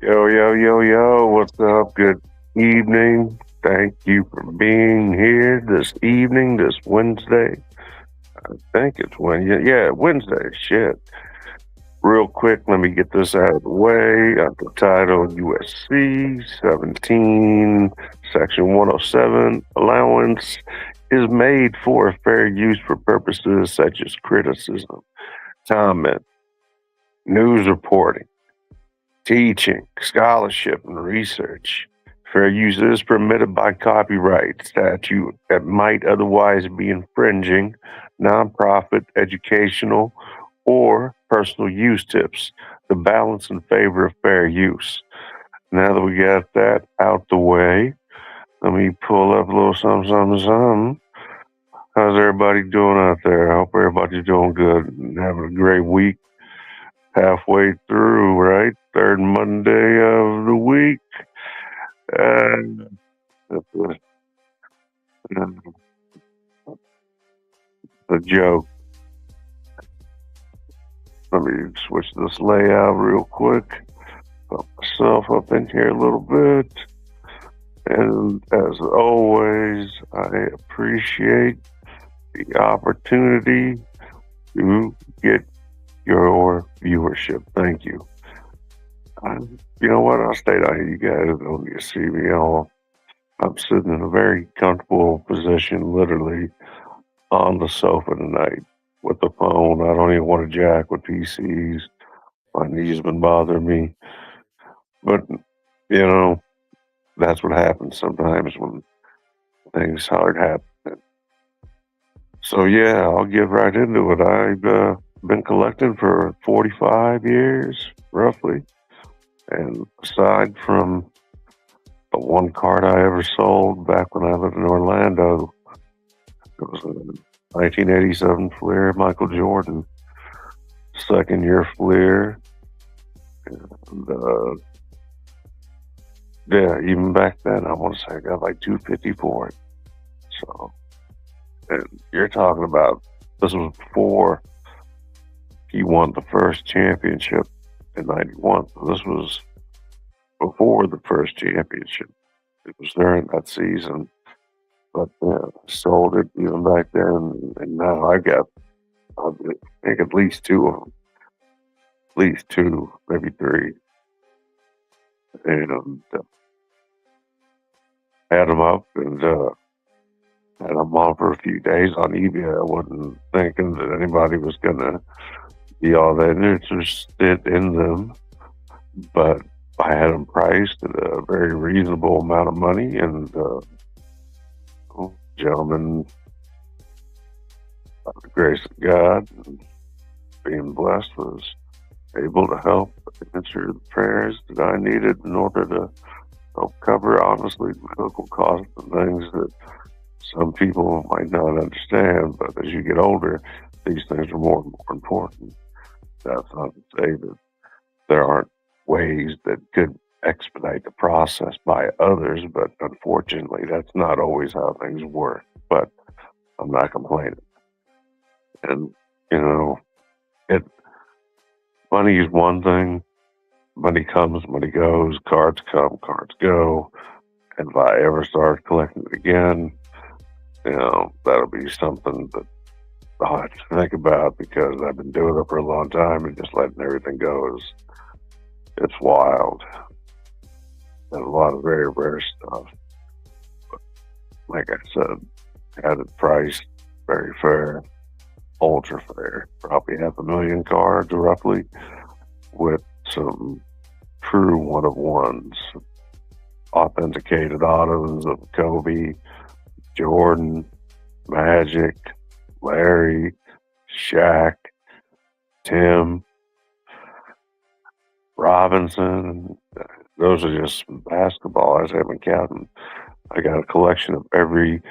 Yo, yo, yo, yo, what's up? Good evening. Thank you for being here this evening, this Wednesday. I think it's Wednesday. Yeah, Wednesday. Shit. Real quick, let me get this out of the way. The title USC 17, Section 107, allowance is made for fair use for purposes such as criticism, comment, news reporting, teaching, scholarship, and research. Fair use is permitted by copyright statute that might otherwise be infringing nonprofit, educational, or personal use tips. The balance in favor of fair use. Now that we got that out the way, let me pull up a little something, something, something. How's everybody doing out there? I hope everybody's doing good and having a great week. Halfway through, right? Third Monday of the week. Uh, that's a joke. Let me switch this layout real quick. Put myself up in here a little bit. And as always, I appreciate the opportunity to get your viewership. Thank you. You know what? I'll stay down here. You guys don't need to see me all. I'm sitting in a very comfortable position, literally on the sofa tonight with the phone. I don't even want to jack with PCs. My knees been bothering me. But, you know, that's what happens sometimes when things hard happen. So, yeah, I'll get right into it. I've been collecting for 45 years, roughly. And aside from the one card I ever sold back when I lived in Orlando, it was a 1987 Fleer Michael Jordan, second year Fleer. And, yeah, even back then, I want to say I got like 250 for it. So, and you're talking about this was before he won the first championship in '91. So this was before the first championship. It was during that season, but sold it even back then, and now I think at least two of them, at least two, maybe three, and had them up and had them on for a few days on eBay. I wasn't thinking that anybody was gonna be all that interested in them, but I had them priced at a very reasonable amount of money, and gentlemen, by the grace of God, and being blessed, was able to help answer the prayers that I needed in order to help cover, honestly, medical costs and things that some people might not understand. But as you get older, these things are more and more important. That's not to say that there aren't ways that could expedite the process by others, but unfortunately, that's not always how things work. But I'm not complaining. And, you know, it money is one thing. Money comes, money goes, cards come, cards go. And if I ever start collecting it again, that'll be something that I'll have to think about because I've been doing it for a long time and just letting everything go is it's wild. And a lot of very rare stuff. But like I said, had it priced very fair, ultra fair, probably 500,000 cards roughly, with some true one of ones, authenticated autos of Kobe, Jordan, Magic, Larry, Shaq, Tim, Robinson. Those are just basketball. I haven't counted. I got a collection of every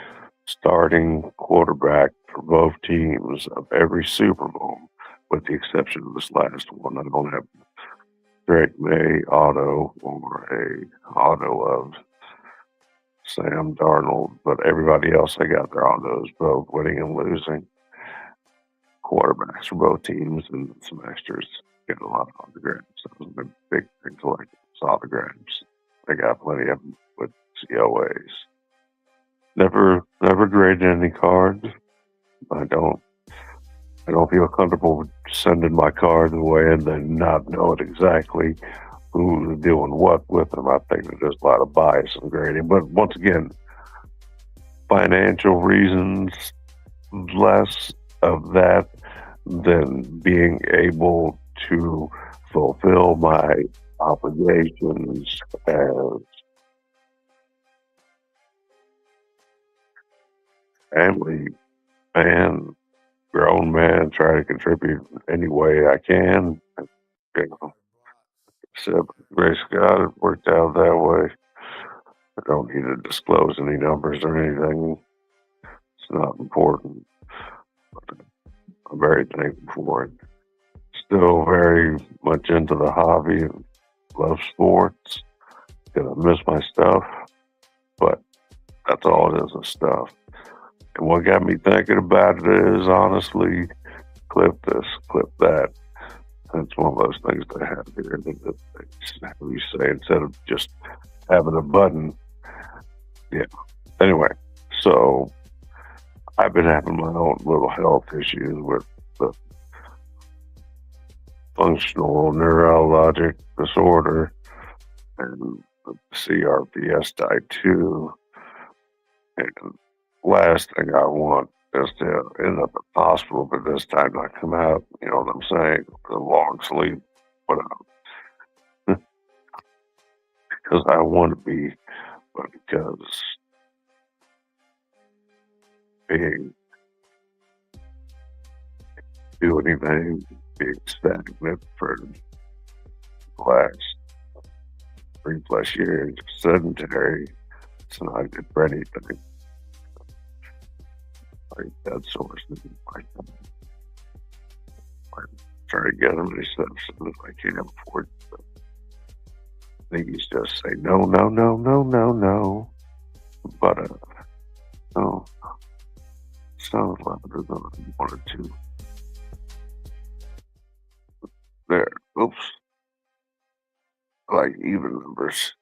starting quarterback for both teams of every Super Bowl, with the exception of this last one. I don't have Drake May auto or a auto of Sam Darnold, but everybody else I got their autos, both winning and losing quarterbacks for both teams, and some extras. Get a lot of autographs. That was a big thing collecting feel comfortable sending my cards away and then not knowing exactly who's doing what with them. I think that there's a lot of bias and grading. But once again, financial reasons, less of that than being able to fulfill my obligations as family man, grown man, try to contribute any way I can. You know, except grace of God, it worked out that way. I don't need to disclose any numbers or anything. It's not important. I'm very thankful for it. Still very much into the hobby and love sports. Gonna miss my stuff, but that's all it is stuff. And what got me thinking about it is honestly, clip this, clip that. That's one of those things they have here that you say instead of just having a button. Yeah. Anyway, so I've been having my own little health issues with the functional neurologic disorder and CRPS type 2. And last thing I want is to end up in the hospital, but this time not come out, you know what I'm saying, with a long sleep, but because I want to be, but because being, do anything, being stagnant for the last 3+ years, sedentary, it's not good for anything. Like that source, like I try to get them any stuff so that I can't afford it. Things just say no, no, no, no, no, no. But no, sounds louder than I wanted to. There, oops, like even numbers.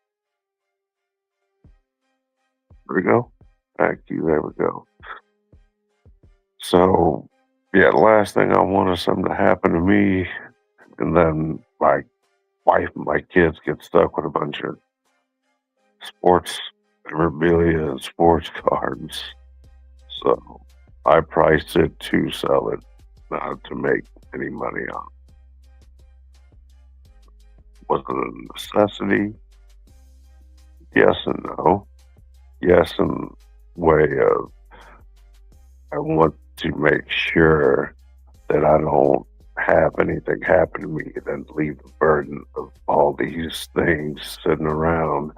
There we go. Thank you. There we go. So, yeah, the last thing I want is something to happen to me, and then my wife and my kids get stuck with a bunch of sports memorabilia and sports cards. So I priced it to sell it, not to make any money on it. Was it a necessity? Yes and no. Yes, in way of I want to make sure that I don't have anything happen to me and then leave the burden of all these things sitting around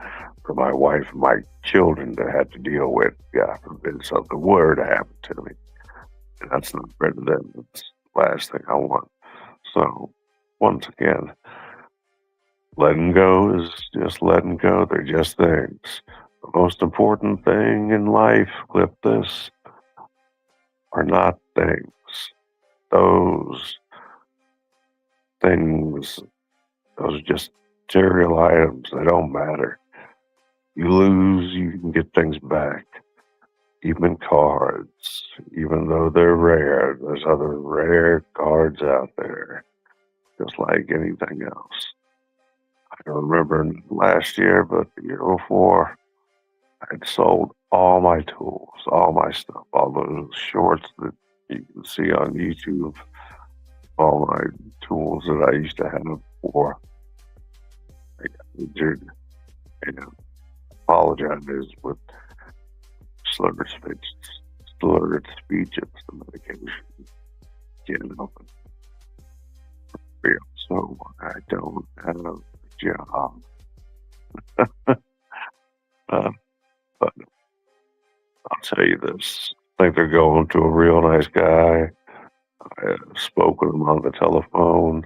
for my wife and my children to have to deal with. God forbid something were to happen to me. And that's not fair to them. That's the last thing I want. So, once again, letting go is just letting go. They're just things. The most important thing in life, clip this, are not things. Those things, those are just material items. They don't matter. You lose, you can get things back. Even cards, even though they're rare, there's other rare cards out there, just like anything else. I don't remember last year, but the year before, I had sold all my tools, all my stuff, all those shorts that you can see on YouTube, all my tools that I used to have before I got injured, and apologize with slurred speech. It's the medication. Can't help it. So I don't have a job. But I'll tell you this. I think they're going to a real nice guy. I spoke with him on the telephone.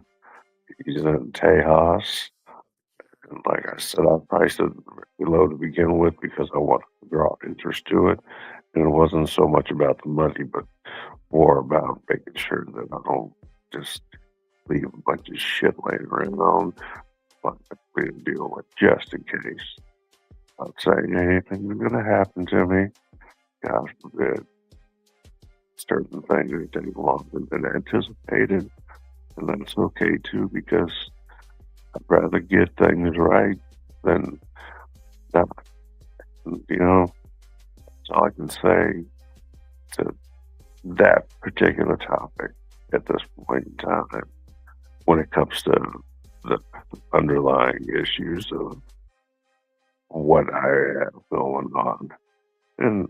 He's in Tejas. And like I said, I priced it very low to begin with because I wanted to draw interest to it. And it wasn't so much about the money, but more about making sure that I don't just leave a bunch of shit laying around, but we to deal with just in case. Not saying anything is going to happen to me. God forbid. certain things take longer than anticipated, and that's okay too, because I'd rather get things right than not. You know, that's all I can say to that particular topic at this point in time when it comes to the underlying issues of what I have going on. And,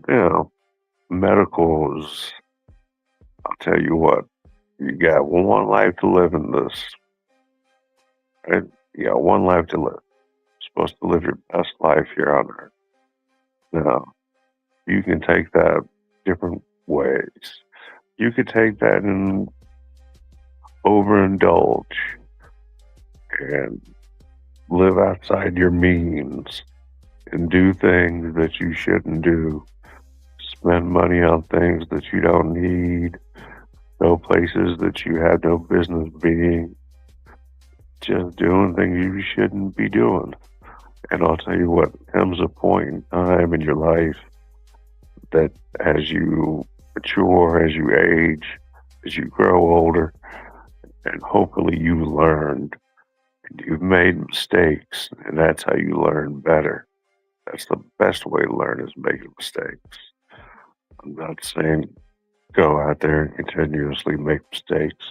medicals, I'll tell you what, you got one life to live in this, right? You got one life to live. You're supposed to live your best life here on earth. Now, you can take that different ways. You could take that and overindulge and live outside your means and do things that you shouldn't do. Spend money on things that you don't need, go places that you have no business being, just doing things you shouldn't be doing. And I'll tell you what, comes a point in time in your life that as you mature, as you age, as you grow older, and hopefully you've learned and you've made mistakes, and that's how you learn better. That's the best way to learn is making mistakes. I'm not saying go out there and continuously make mistakes.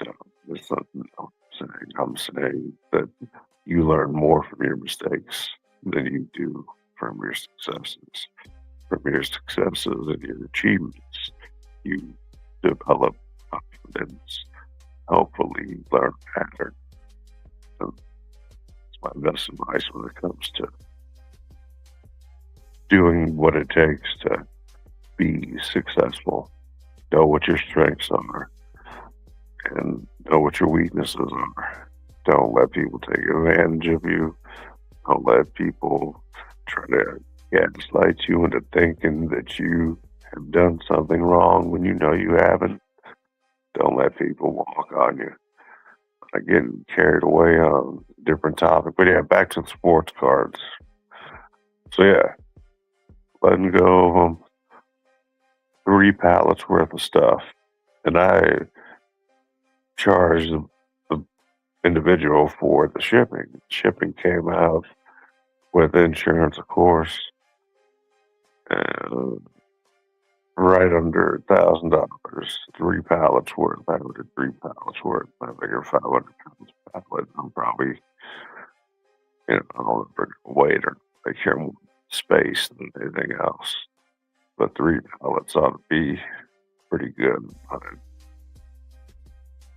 No, that's not what I'm saying that you learn more from your mistakes than you do from your successes. From your successes and your achievements, you develop confidence. Hopefully, learn a pattern. And it's my best advice when it comes to doing what it takes to be successful. Know what your strengths are and know what your weaknesses are. Don't let people take advantage of you. Don't let people try to gaslight you into thinking that you have done something wrong when you know you haven't. Don't let people walk on you. I get carried away on a different topic. But yeah, back to the sports cards. So yeah, letting go of them. 3 pallets worth of stuff. And I charged the individual for the shipping. Shipping came out with insurance, of course, right under $1,000. 3 pallets worth. I ordered 3 pallets worth. I figure 500 pounds a pallet. I'm probably, I don't know, weight or take care more space than anything else. But 3 pallets ought to be pretty good. I'm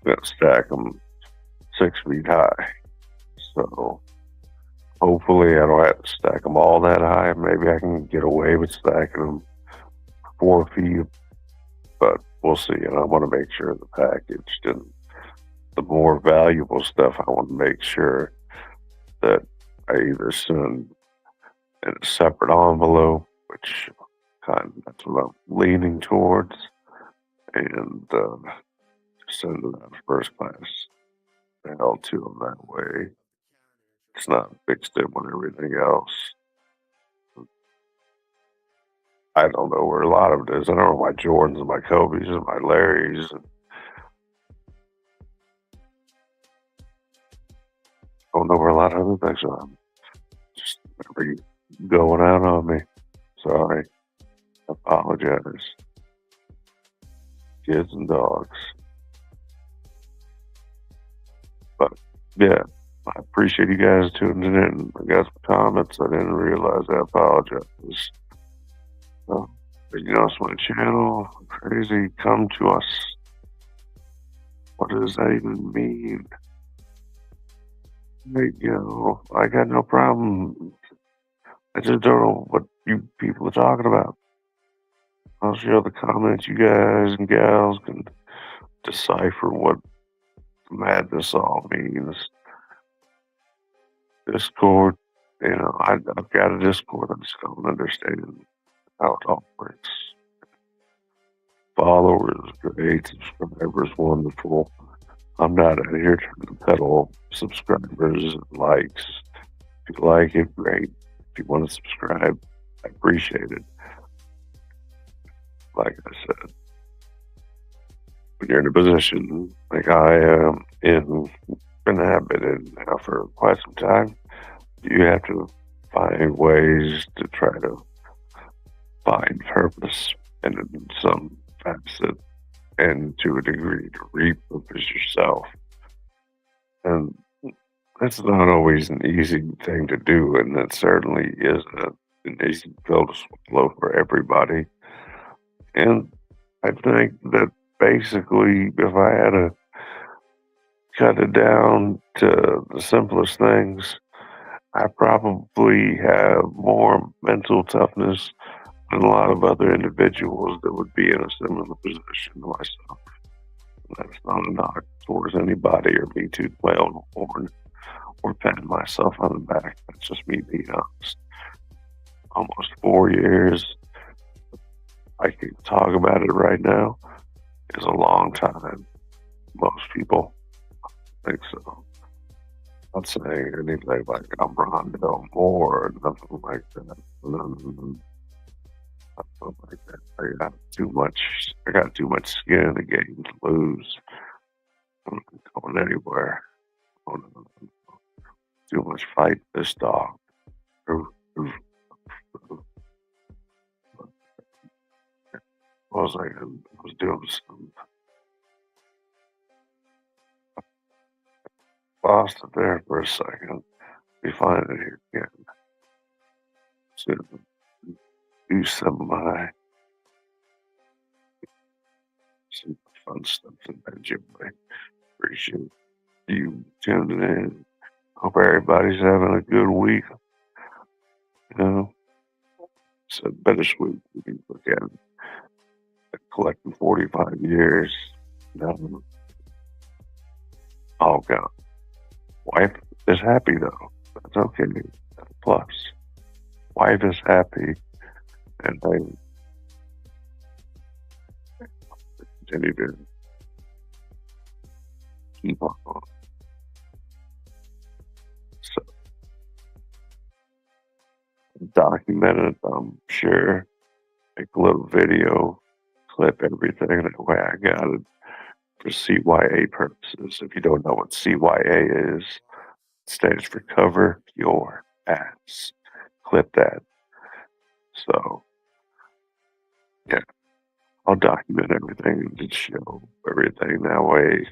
gonna stack them 6 feet high. So hopefully I don't have to stack them all that high. Maybe I can get away with stacking them 4 feet, but we'll see. And I want to make sure the package and the more valuable stuff, I want to make sure that I either send in a separate envelope, which that's what I'm leaning towards, and send it out first class mail to them that way. It's not mixed in with everything else. I don't know where a lot of it is. I don't know my Jordans and my Kobe's and my Larry's. And I don't know where a lot of other things are. Just never going out on me. Sorry. I apologize. Kids and dogs. But yeah, I appreciate you guys tuning in. I got some comments. I didn't realize. I apologize. But it's my channel. Crazy. Come to us. What does that even mean? I got no problem. I just don't know what you people are talking about. I'll show the comments. You guys and gals can decipher what madness all means. Discord, I've got a Discord. I just don't understand how it all works. Followers, great. Subscribers, wonderful. I'm not out here trying to peddle subscribers and likes. If you like it, great. If you want to subscribe, I appreciate it. like I said, when you're in a position like I am in, and have been in now for quite some time, you have to find ways to try to find purpose in some facet and to a degree to repurpose yourself. And that's not always an easy thing to do, and it certainly isn't an easy pill to swallow for everybody. And I think that basically, if I had to cut it down to the simplest things, I probably have more mental toughness than a lot of other individuals that would be in a similar position to myself. That's not a knock towards anybody or me to play on the horn or pat myself on the back. That's just me being honest. Almost 4 years, I can talk about it right now, is a long time. Most people think so. I'm not saying anything like I'm Rondo Moore or nothing like that. Nothing like that. I got too much skin in the game to lose. I'm not going anywhere. Too much fight this dog. What was I? I was doing some. Lost it there for a second. We find it here again. So do some fun stuff in that gym. I appreciate you tuning in. Hope everybody's having a good week. You know, it's a bittersweet. We can look at it. Collecting 45 years. Um, all gone. Wife is happy though. That's okay. That's a plus. Wife is happy, and I continue to keep on. So document it. I'm sure. Make a little video, clip everything. That way, I got it for CYA purposes. If you don't know what CYA is, it stands for Cover Your Ass. Clip that. So, yeah, I'll document everything and show everything that way.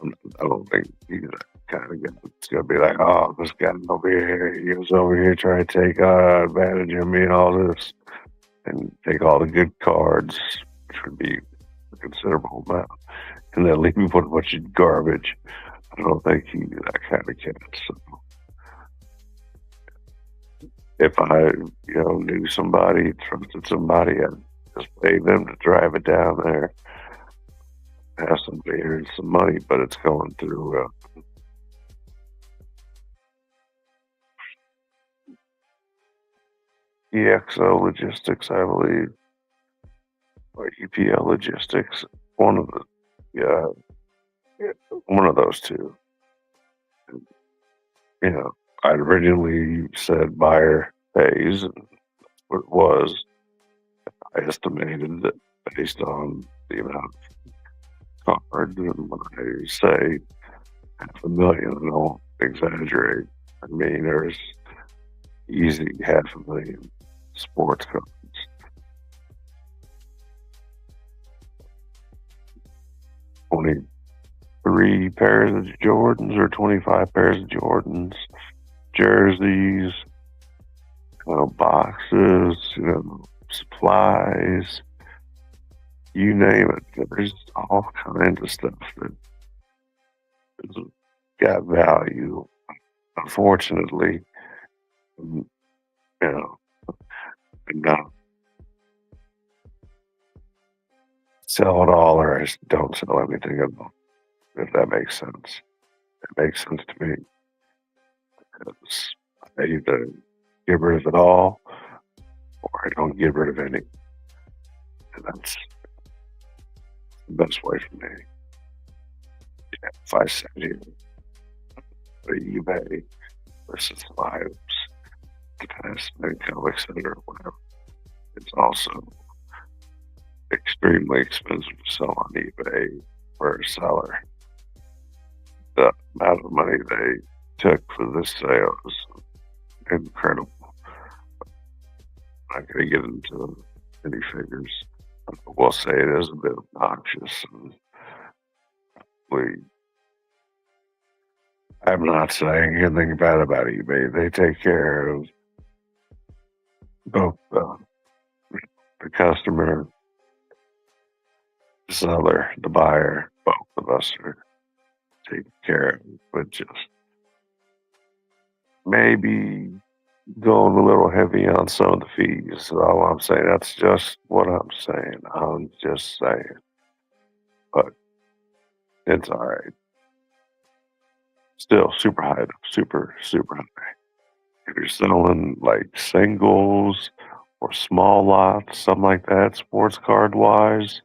I don't think he's that kind of guy. It's gonna be like, oh, this guy over here, he was over here trying to take advantage of me and all this, and take all the good cards, which would be a considerable amount, and then leave me with a bunch of garbage. I don't think he's that kind of cat. So if I, knew somebody, trusted somebody, I'd just pay them to drive it down there, have some beer and some money, but it's going through EXO Logistics, I believe, or EPL Logistics. One of the, one of those two. I originally said buyer pays, and what it was, I estimated that based on the amount of cards, and when I say $500,000, I don't exaggerate. I mean, there's easy $500,000 sports cards. 23 pairs of Jordans or 25 pairs of Jordans, jerseys, boxes, supplies, you name it. There's all kinds of stuff that has got value. Unfortunately, and not sell it all or I don't sell anything at all, if that makes sense. It makes sense to me. Because I either get rid of it all or I don't get rid of any. And that's the best way for me. If I send you the eBay versus lives, the past income, etc., whatever, it's also extremely expensive to sell on eBay for a seller. The amount of money they took for this sale was incredible. I'm not going to get into any figures. We'll say it is a bit obnoxious. And we, I'm not saying anything bad about eBay. They take care of both the customer, the seller, the buyer. Both of us are taken care of. But just maybe going a little heavy on some of the fees. All I'm saying. That's just what I'm saying. I'm just saying. But it's all right. Still super high, super high. If you're selling like singles or small lots, something like that, sports card wise,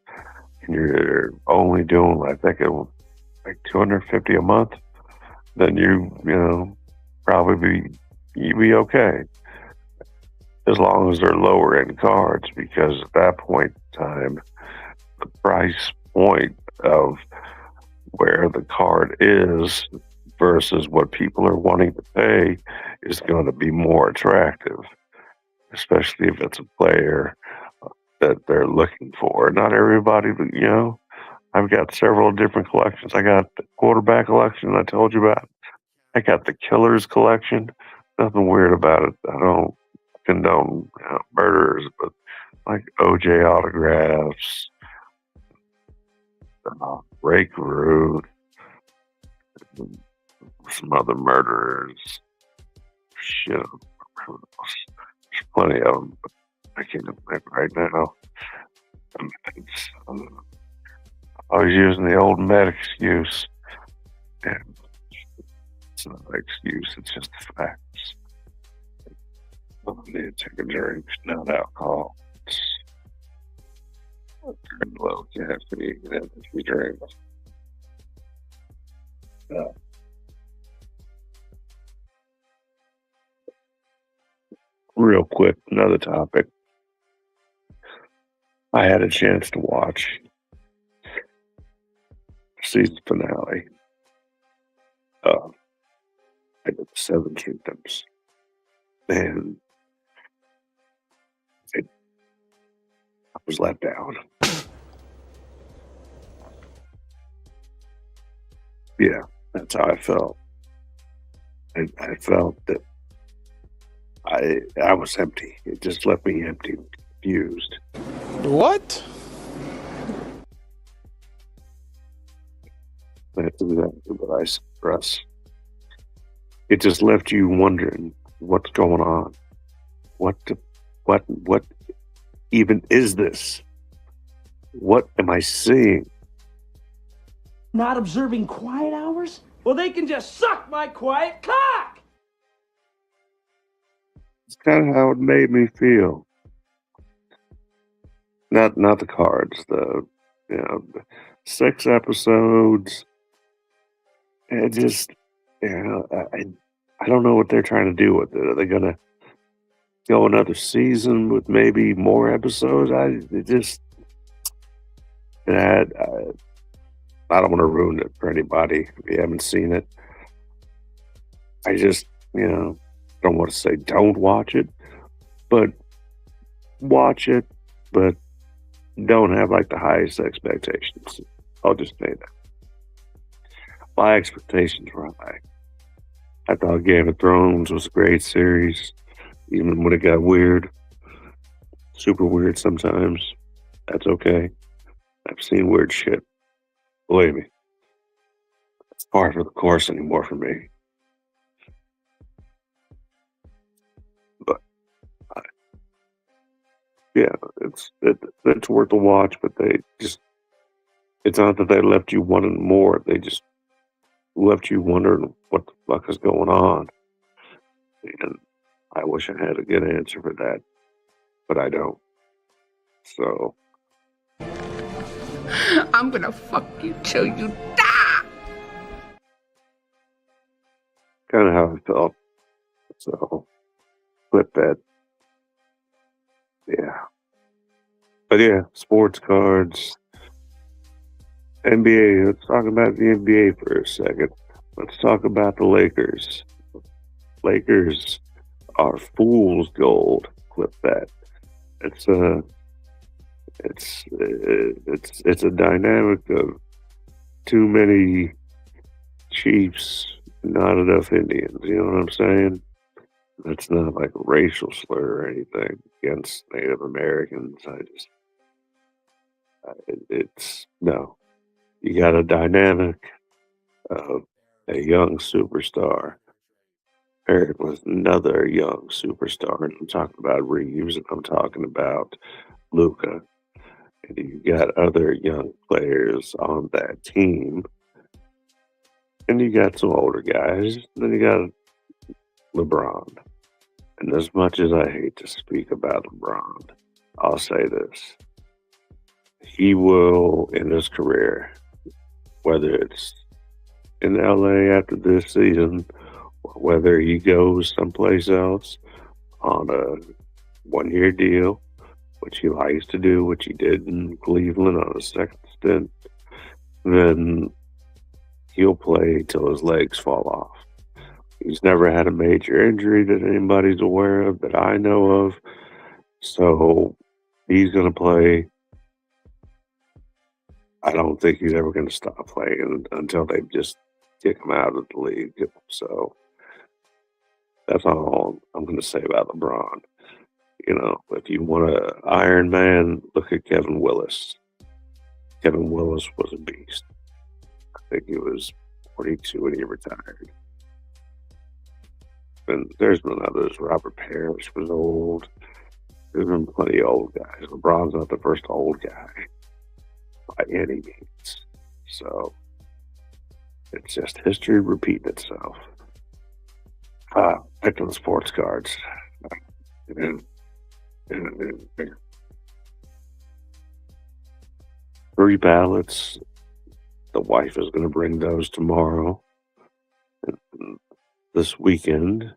and you're only doing, I think it was like 250 a month, then probably you be okay as long as they're lower end cards, because at that point in time, the price point of where the card is versus what people are wanting to pay is going to be more attractive, especially if it's a player that they're looking for. Not everybody, I've got several different collections. I got the quarterback collection I told you about. I got the Killers collection. Nothing weird about it. I don't condone murderers, but like OJ autographs, Ray Carew, some other murderers. Shit, there's plenty of them, but I can't think right now. I was using the old med excuse, and it's not an excuse, it's just the facts. I need to take a drink, not alcohol. It's low caffeine energy drink. Real quick, another topic. I had a chance to watch the season finale of I did Seven Kingdoms, and I was let down. Yeah, that's how I felt. I felt that I was empty. It just left me empty, confused. What? That's exactly what I said, Russ. It just left you wondering what's going on. What even is this? What am I seeing? Not observing quiet hours? Well, they can just suck my quiet cock! It's kind of how it made me feel. Not the cards, the 6 episodes. It just, I don't know what they're trying to do with it. Are they gonna go another season with maybe more episodes? It had. I don't want to ruin it for anybody if you haven't seen it. I just, don't want to say don't watch it, but watch it, but don't have like the highest expectations. I'll just say that. My expectations were high. I thought Game of Thrones was a great series, even when it got weird, super weird sometimes. That's okay. I've seen weird shit. Believe me, it's part of the course anymore for me. But yeah, it's worth a watch. But it's not that they left you wanting more. They just left you wondering what the fuck is going on. And I wish I had a good answer for that, but I don't. So I'm gonna fuck you till you die. kind of how I felt. So flip that. Yeah. But yeah, sports cards, NBA. Let's talk about the NBA for a second. Let's talk about the Lakers. Lakers are fool's gold. Clip that. It's a it's a dynamic of too many Chiefs, not enough Indians. You know what I'm saying? That's not like a racial slur or anything against Native Americans. It's no. You got a dynamic of a young superstar paired with another young superstar. And I'm talking about Reeves, and I'm talking about Luca. And you got other young players on that team. And you got some older guys. Then you got LeBron. And as much as I hate to speak about LeBron, I'll say this. He will, in his career, whether it's in LA after this season, or whether he goes someplace else on a 1 year deal, which he likes to do, which he did in Cleveland on a second stint, then he'll play till his legs fall off. He's never had a major injury that anybody's aware of that I know of. So he's going to play. I don't think he's ever going to stop playing until they just kick him out of the league. So that's all I'm going to say about LeBron. You know, if you want an Iron Man, look at Kevin Willis. Kevin Willis was a beast. I think he was 42 when he retired. And there's been others. Robert Parrish was old. There's been plenty of old guys. LeBron's not the first old guy by any means. So it's just history repeating itself. Back to the sports cards. Three ballots. The wife is going to bring those tomorrow. And this weekend,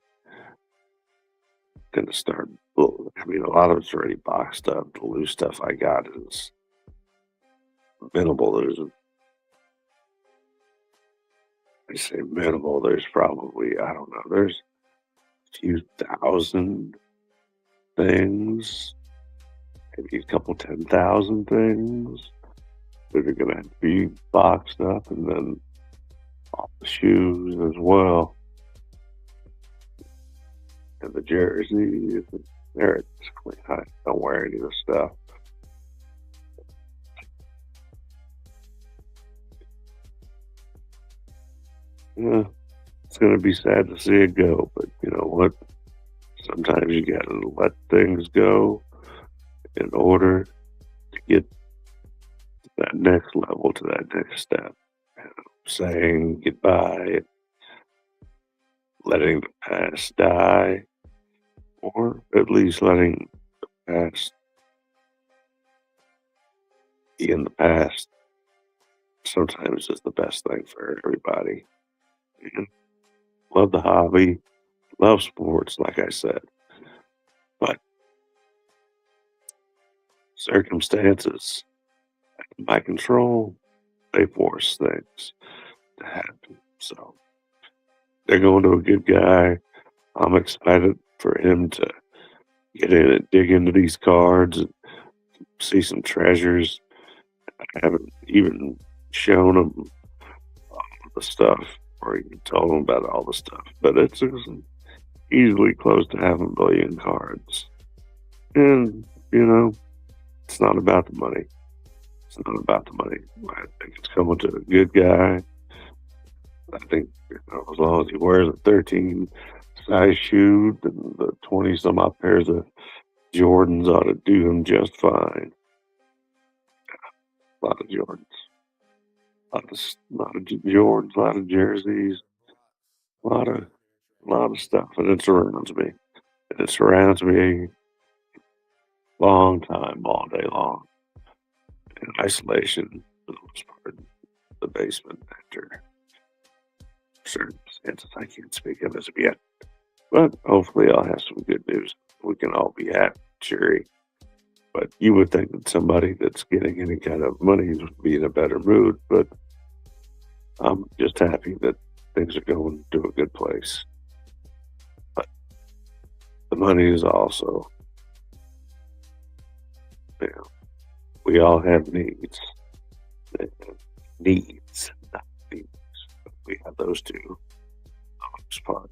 going to start. I mean, a lot of it's already boxed up. The loose stuff I got is minimal. I say minimal. There's probably, I don't know, there's a few thousand things, maybe a couple 10,000 things that are going to have to be boxed up, and then all the shoes as well. And the jerseys, they're clean. I don't wear any of the stuff. Yeah, it's going to be sad to see it go, but you know what? Sometimes you got to let things go in order to get to that next level, to that next step. Saying goodbye, letting the past die, or at least letting the past be in the past. Sometimes is the best thing for everybody. And love the hobby, love sports, like I said, but circumstances out of my control, they force things to happen. So they're going to a good guy. I'm excited for him to get in and dig into these cards and see some treasures. I haven't even shown him all the stuff or even told him about all the stuff, but it's easily close to half a billion cards. And, you know, it's not about the money. It's not about the money. I think it's coming to a good guy. I think, you know, as long as he wears a 13 size shoe, then the 20 some odd pairs of Jordans ought to do him just fine. A lot of Jordans. A lot of Jordans, a lot of jerseys, a lot of stuff. And it surrounds me. And it surrounds me long time, all day long. In isolation, for the most part, the basement after circumstances I can't speak of as of yet. But hopefully I'll have some good news. We can all be happy, cheery, But you would think that somebody that's getting any kind of money would be in a better mood. But I'm just happy that things are going to a good place. But the money is also, you know, we all have needs. Needs, not needs. But we have those two. Part.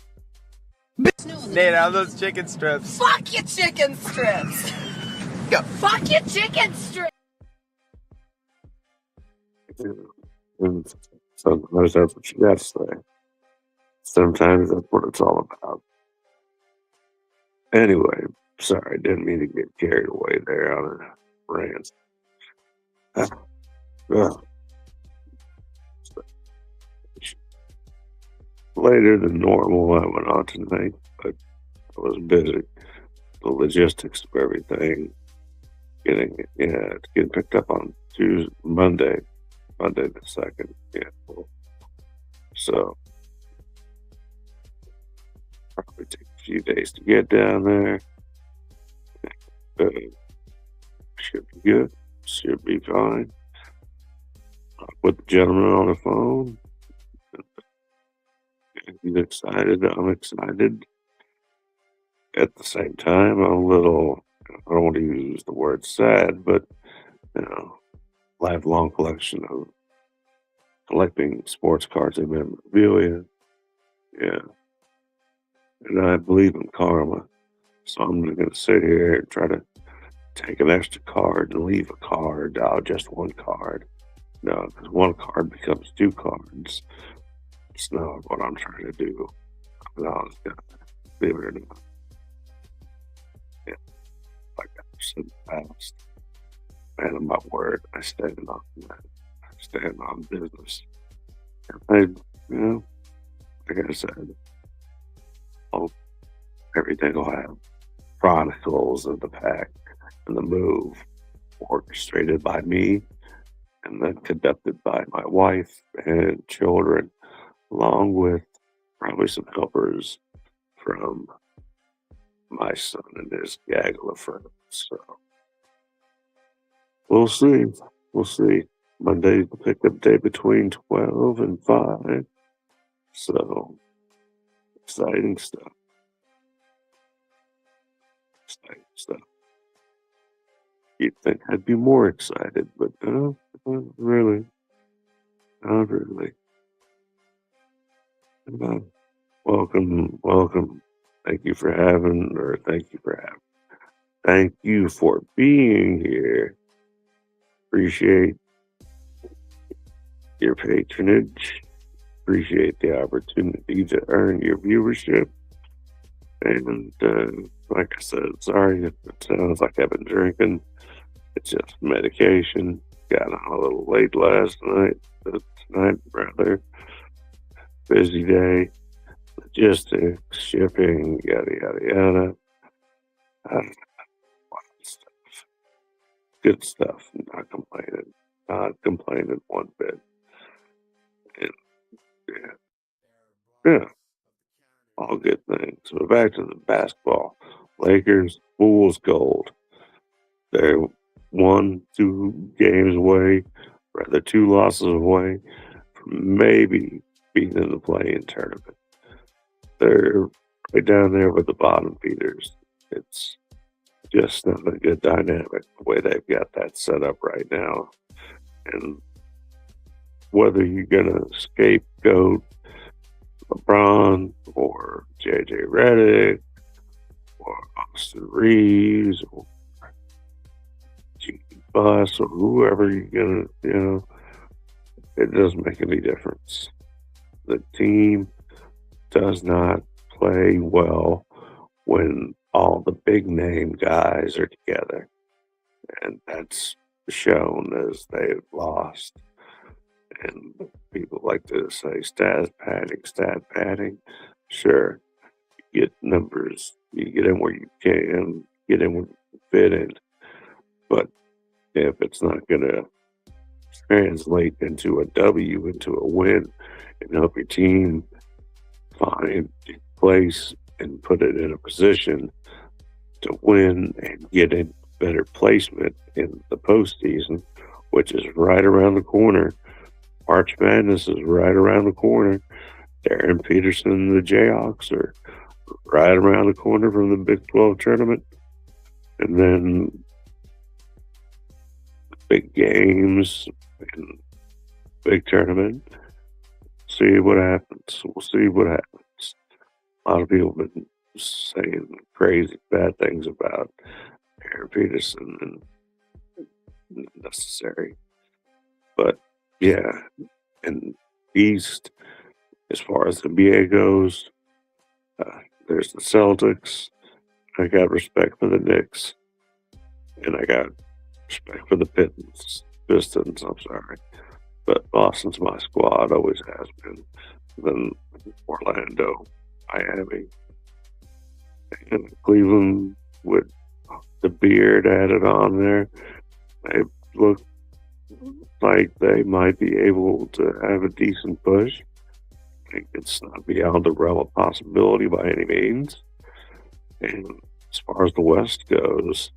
Nate, how those chicken strips? Fuck your chicken strips! Go. Fuck your chicken strips! And sometimes that's what you got to say. Sometimes that's what it's all about. Anyway, sorry, didn't mean to get carried away there on a rant. Later than normal, I went on tonight, but I was busy. The logistics of everything, getting picked up on Monday the 2nd. Yeah, so probably take a few days to get down there. Should be good. Should be fine. With the gentleman on the phone. He's excited. I'm excited. At the same time, I'm a little, I don't want to use the word sad, but, lifelong collection of collecting sports cards and memorabilia. Yeah. And I believe in karma. So I'm not going to sit here and try to take an extra card and leave a card out of just one card. No, because one card becomes two cards. It's not what I'm trying to do. No, believe it or not. Yeah. Like I said in the past, man of my word, I stand on that. I stand on business. And like I said, everything will have chronicles of the pack and the move orchestrated by me and then conducted by my wife and children, along with probably some helpers from my son and his gaggle of friends. So we'll see. We'll see. Monday's the pickup day between 12 and 5. So exciting stuff. Exciting stuff. You'd think I'd be more excited, but no, not really. Not really. Welcome. Thank you for being here. Appreciate your patronage. Appreciate the opportunity to earn your viewership. And like I said, sorry if it sounds like I've been drinking. It's just medication. Got on a little late last night. Tonight, rather. Busy day. Logistics, shipping, yada, yada, yada. Stuff. Good stuff. Not complaining. Not complaining one bit. And, yeah. All good things. So back to the basketball. Lakers, Bulls gold. They're 2 games away, rather 2 losses away from maybe being in the play-in tournament. They're right down there with the bottom feeders. It's just not a good dynamic the way they've got that set up right now. And whether you're going to scapegoat LeBron or JJ Redick or Austin Reeves or G Bus or whoever you're going to, it doesn't make any difference. The team does not play well when all the big name guys are together. And that's shown as they've lost. And people like to say stat padding. Sure, you get numbers, you get in where you can, get in where you fit in. But if it's not going to translate into a W, into a win, and help your team find a place and put it in a position to win and get in better placement in the postseason, which is right around the corner. March Madness is right around the corner. Darren Peterson and the Jayhawks are right around the corner from the Big 12 tournament. And then big games and big tournament. See what happens. We'll see what happens. A lot of people have been saying crazy bad things about Darren Peterson, and necessary. But yeah, and East, as far as the NBA goes, there's the Celtics. I got respect for the Knicks, and I got respect for the Pistons. I'm sorry, but Boston's my squad, always has been. Then Orlando, Miami, and Cleveland with the beard added on there. They look like they might be able to have a decent push. I think it's not beyond the realm of possibility by any means. And as far as the West goes,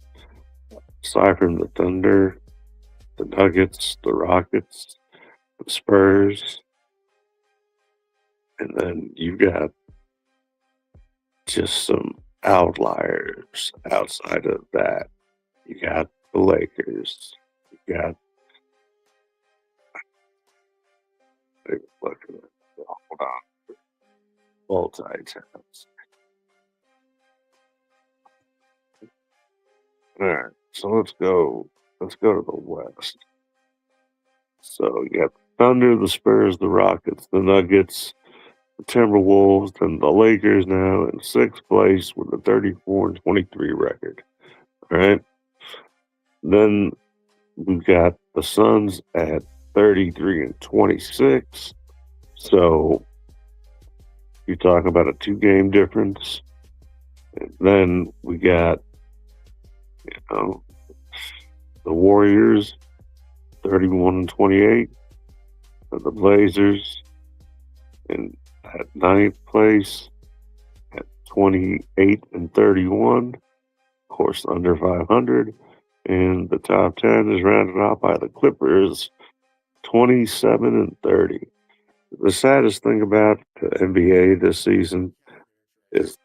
aside from the Thunder, the Nuggets, the Rockets, the Spurs, and then you got just some outliers outside of that. You got the Lakers. You got hold on, multi-tabs. All right, so let's go. Let's go to the West. So you got the Thunder, the Spurs, the Rockets, the Nuggets, the Timberwolves, and the Lakers now in sixth place with a 34-23 record. All right. Then we've got the Suns at 33-26. So you talk about a 2-game difference. And then we got, the Warriors 31-28, and the Blazers in at ninth place at 28-31. Of course, under 500. And the top 10 is rounded out by the Clippers 27-30. The saddest thing about the NBA this season is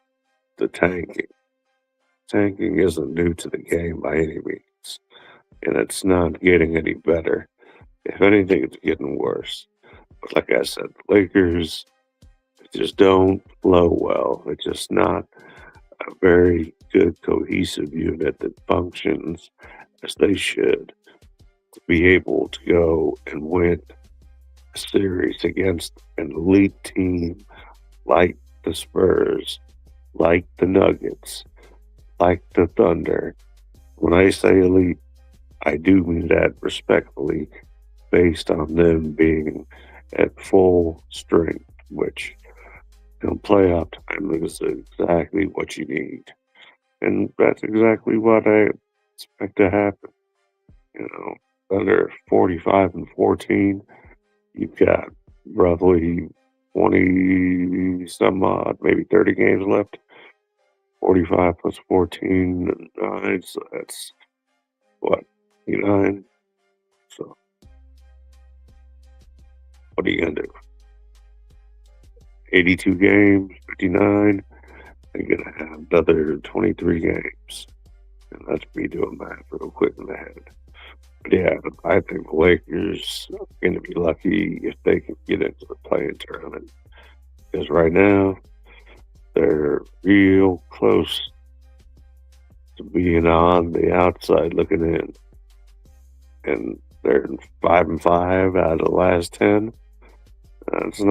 the tanking. Tanking isn't new to the game by any means, and it's not getting any better. If anything, it's getting worse. But like I said, the Lakers just don't flow well. It's just not a very good cohesive unit that functions as they should to be able to go and win a series against an elite team like the Spurs, like the Nuggets, like the Thunder. When I say elite, I do mean that respectfully, based on them being at full strength, which in playoff time is exactly what you need. And that's exactly what I expect to happen. Thunder 45-14. You've got roughly 20 some odd, maybe 30 games left. 45 plus 14, 9, so that's what, 89? So, what are you going to do? 82 games, 59, they're going to have another 23 games. And that's me doing math real quick in the head. But yeah, I think the Lakers are going to be lucky if they can get into the play-in tournament. Because right now, they're real close to being on the outside looking in. And they're 5-5 out of the last 10. That's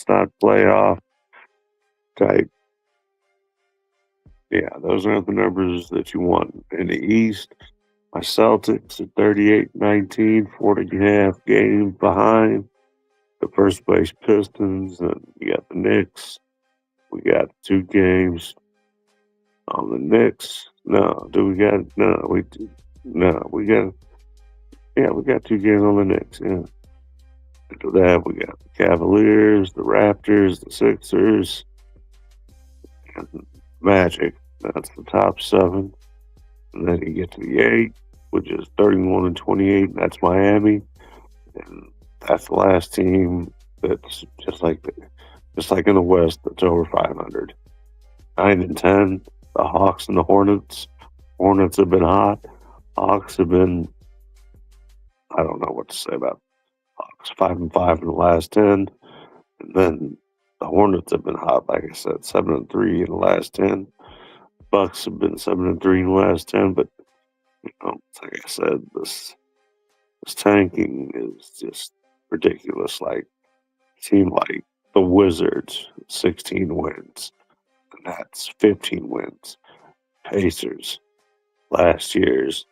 not playoff type. Yeah, those aren't the numbers that you want. In the East, my Celtics at 38-19, 40.5 games behind the first place Pistons, and you got the Knicks. We got 2 games on the Knicks. We got 2 games on the Knicks, yeah. After that, we got the Cavaliers, the Raptors, the Sixers, and Magic. That's the top 7. And then you get to the 8, which is 31-28, and that's Miami. And that's the last team that's just like in the West that's over 500. 9-10, the Hawks and the Hornets. Hornets have been hot. Hawks have been, I don't know what to say about Hawks. 5-5 in the last 10. And then the Hornets have been hot, like I said, 7-3 in the last 10. Bucks have been 7-3 in the last 10. But, like I said, this tanking is just ridiculous. Like, a team like the Wizards, 16 wins. The Nets, 15 wins. Pacers, last year's,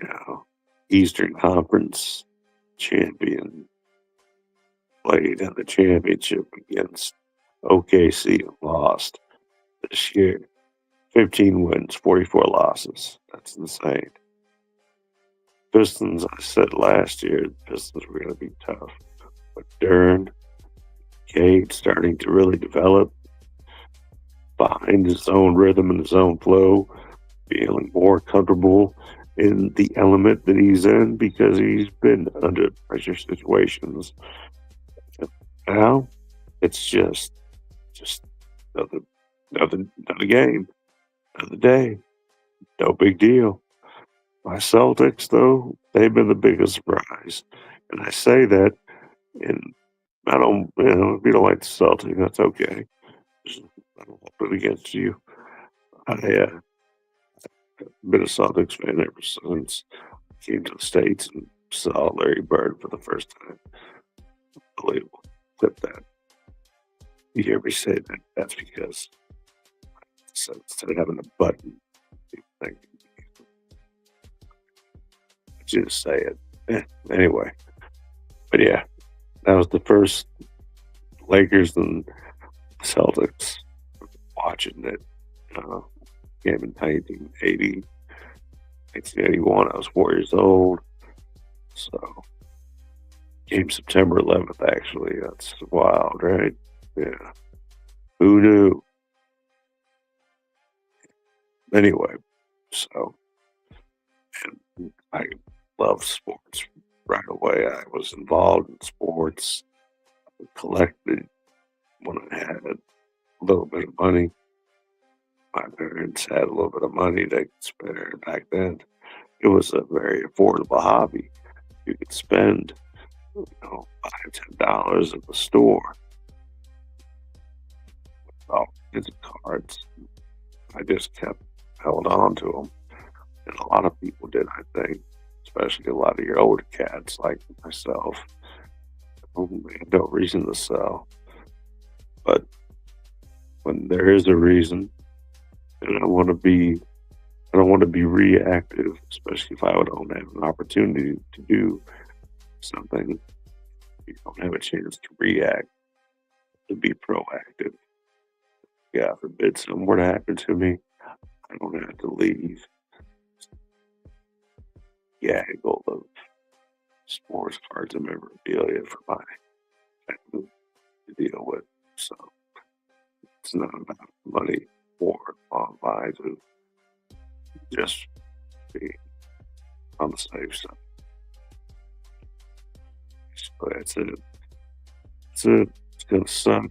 you know, Eastern Conference champion, played in the championship against OKC and lost this year. 15 wins, 44 losses. That's insane. Pistons, I said last year, the Pistons were going to be tough. But Duran, Cade starting to really develop, find his own rhythm and his own flow, feeling more comfortable in the element that he's in because he's been under pressure situations. Now it's just another another game, another day. No big deal. My Celtics, though, they've been the biggest surprise. And I say that, and I don't, if you don't like the Celtics, that's okay. I don't hold it against you. I been a Celtics fan ever since I came to the States and saw Larry Bird for the first time. Unbelievable. Clip that. You hear me say that? That's because instead of having a button, you think just say it. Anyway, but yeah, that was the first Lakers and Celtics watching it. Game in 1981. I was 4 years old. So, game September 11th, actually. That's wild, right? Yeah. Who knew? Anyway, so, and I love sports right away. I was involved in sports, collected when I had a little bit of money. My parents had a little bit of money they could spare back then. It was a very affordable hobby. You could spend, $5, $10 at the store. All kinds of cards. I just kept held on to them, and a lot of people did. I think, especially a lot of your older cats like myself, who had no reason to sell. But when there is a reason, and I don't want to be reactive, especially if I don't have an opportunity to do something. You don't have a chance to react, to be proactive. God forbid something were to happen to me, I don't have to leave gaggle of sports cards and memorabilia for my family to deal with. So it's not about money or long lines of just being on the safe side. So that's it. That's it. It's gonna suck.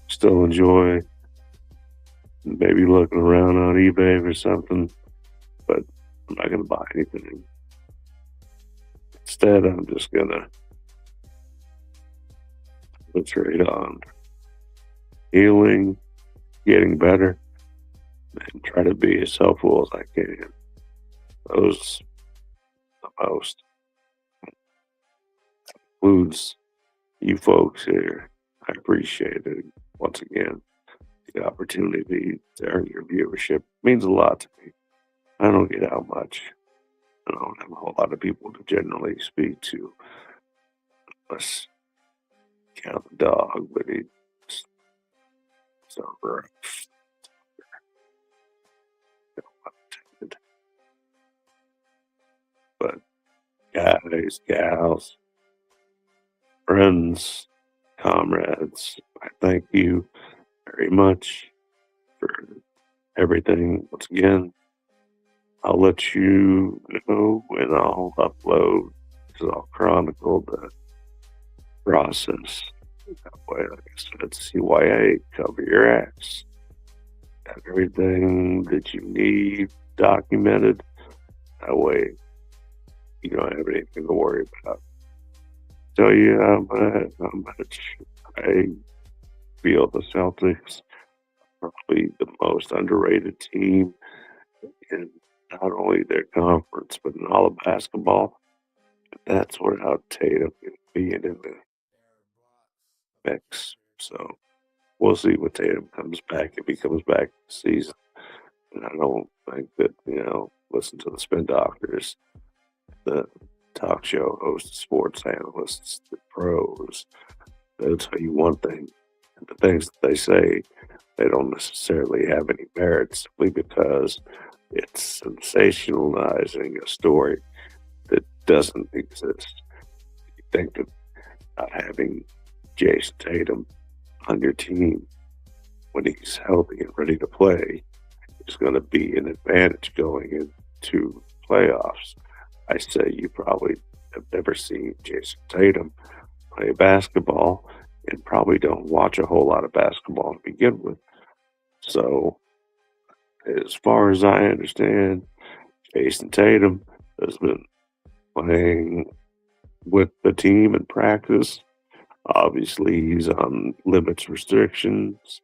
Still enjoy maybe looking around on eBay for something, but I'm not gonna buy anything. Instead, I'm just gonna trade on healing, getting better, and try to be as helpful as I can. Those the most includes you folks here. I appreciate it. Once again, the opportunity to earn your viewership means a lot to me. I don't get out much. I don't have a whole lot of people to generally speak to. Unless count the dog, but it's over. But guys, gals, friends, comrades, I thank you very much for everything. Once again, I'll let you know and I'll upload, because I'll chronicle the process. That way, like I said, CYA, cover your ass. Got everything that you need documented. That way, you don't have anything to worry about. Tell you how much I feel the Celtics are probably the most underrated team in not only their conference, but in all of basketball. That's without Tatum being in the mix. So we'll see what Tatum comes back if he comes back this season. And I don't think that, listen to the spin doctors, the talk show hosts, sports analysts, the pros. They'll tell you one thing, and the things that they say, they don't necessarily have any merit simply because it's sensationalizing a story that doesn't exist. You think that not having Jason Tatum on your team when he's healthy and ready to play is going to be an advantage going into playoffs. I say you probably have never seen Jason Tatum play basketball and probably don't watch a whole lot of basketball to begin with. So, as far as I understand, Jason Tatum has been playing with the team in practice. Obviously, he's on limits restrictions,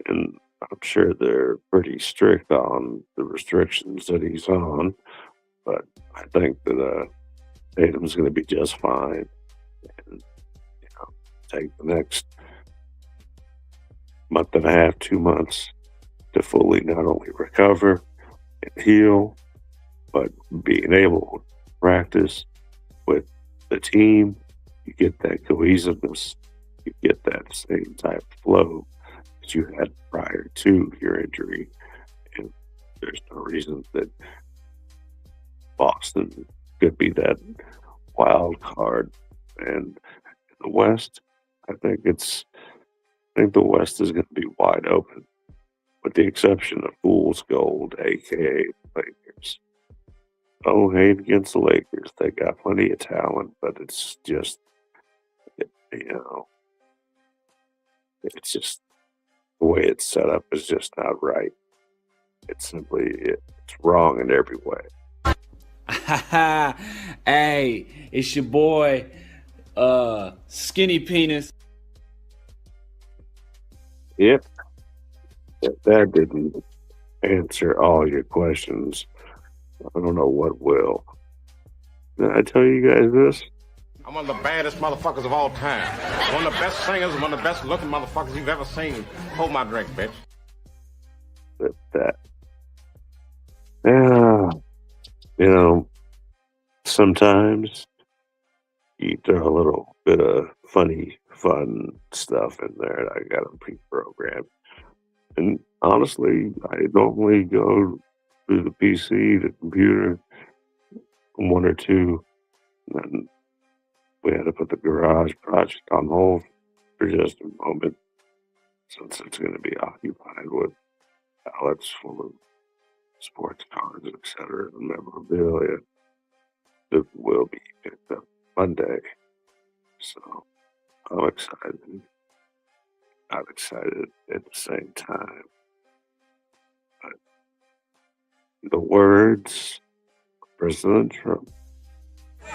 and I'm sure they're pretty strict on the restrictions that he's on. But I think that Tatum's going to be just fine, and take the next month and a half, 2 months to fully not only recover and heal, but being able to practice with the team. You get that cohesiveness, you get that same type of flow that you had prior to your injury. And there's no reason that Boston could be that wild card. And in the West, I think the West is going to be wide open, with the exception of Fool's Gold, aka Lakers. No hate against the Lakers; they got plenty of talent, but it's just, it's just the way it's set up is just not right. It's wrong in every way. Hey, it's your boy, Skinny Penis. Yep. If that didn't answer all your questions, I don't know what will. Did I tell you guys this? I'm one of the baddest motherfuckers of all time. One of the best singers, one of the best looking motherfuckers you've ever seen. Hold my drink, bitch. That. Yeah. Sometimes you throw a little bit of funny, fun stuff in there that I got them pre-programmed. And honestly, I normally go through the PC, the computer, one or two, and then we had to put the garage project on hold for just a moment since it's going to be occupied with pallets full of sports cards, etc., and memorabilia that will be picked up Monday. So I'm excited. I'm excited at the same time. But the words of President Trump.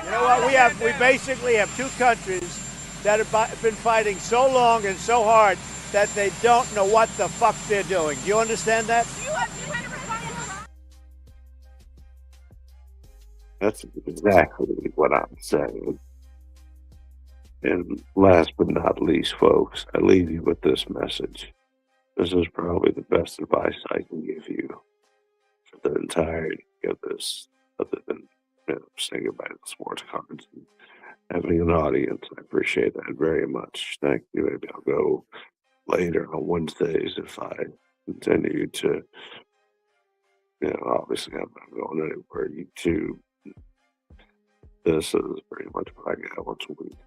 You know what? We basically have two countries that have been fighting so long and so hard that they don't know what the fuck they're doing. Do you understand that? That's exactly what I'm saying. And last but not least, folks, I leave you with this message. This is probably the best advice I can give you for the entirety of this, other than saying goodbye to the sports cards and having an audience. I appreciate that very much. Thank you. Maybe I'll go later on Wednesdays if I continue to, obviously I'm not going anywhere. YouTube. This is pretty much what I got once a week.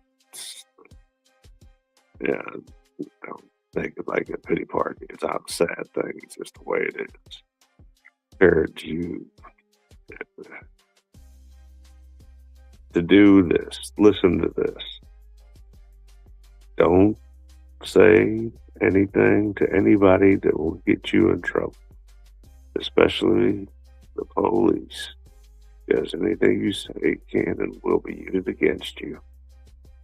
Yeah, make it like a pity party. It's not a sad thing. It's just the way it is. Encourage you to do this. Listen to this. Don't say anything to anybody that will get you in trouble, especially the police, because anything you say can and will be used against you.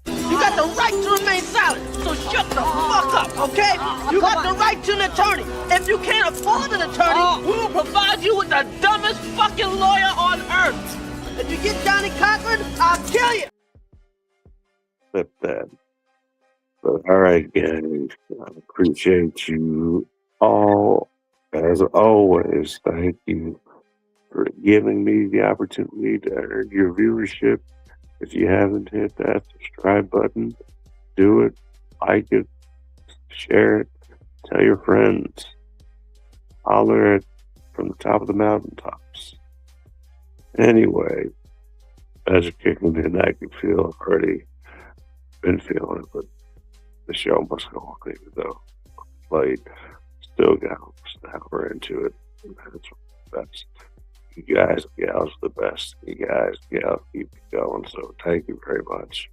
You got the right to remain silent, so shut the fuck up, okay? You got the right to an attorney. If you can't afford an attorney, we will provide you with the dumbest fucking lawyer on earth. If you get Johnny Cochran, I'll kill you. But that. But all right, gang. I appreciate you all. As always, thank you for giving me the opportunity to earn your viewership. If you haven't hit that subscribe button, do it, like it, share it, tell your friends, holler it from the top of the mountaintops. Anyway, as you're kicking in, I can feel already been feeling it, but the show must go on even though it's late. Still got an hour into it. That's you guys, gals, the best. You guys, gals, keep it going. So thank you very much.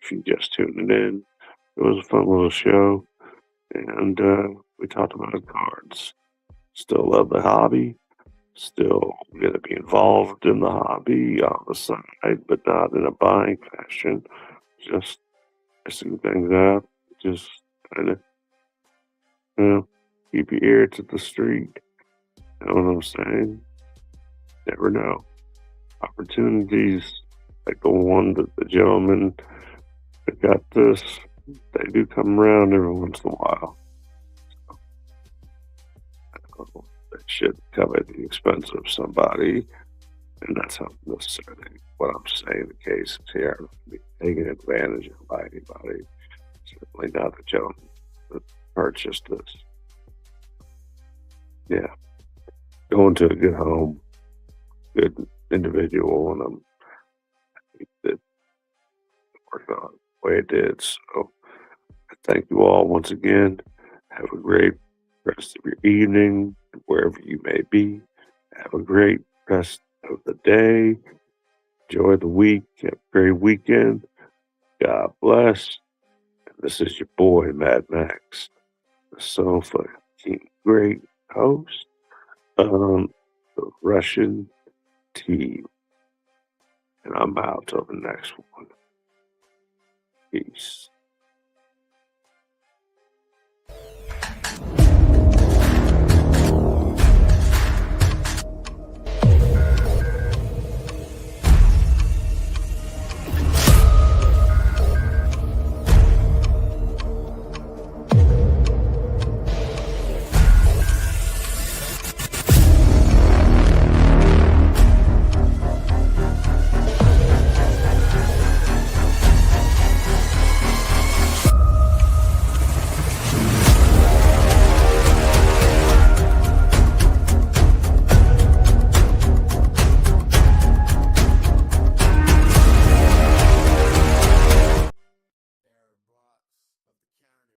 If you just tuning in, it was a fun little show, and we talked about cards. Still love the hobby. Still going to be involved in the hobby on the side, but not in a buying fashion. Just testing things out. Just kind of, keep your ear to the street. You know what I'm saying? Never know. Opportunities like the one that the gentleman that got this, they do come around every once in a while. So, they should come at the expense of somebody, and that's not necessarily what I'm saying the case is here. I'm not taken advantage of by anybody. Certainly not the gentleman that purchased this. Yeah. Going to a good home, good individual, and I'm happy that it worked out the way it did. So I thank you all once again. Have a great rest of your evening, wherever you may be. Have a great rest of the day. Enjoy the week. Have a great weekend. God bless. And this is your boy, Mad Max, the so fucking great host of the Russian team. And I'm out till the next one. Peace.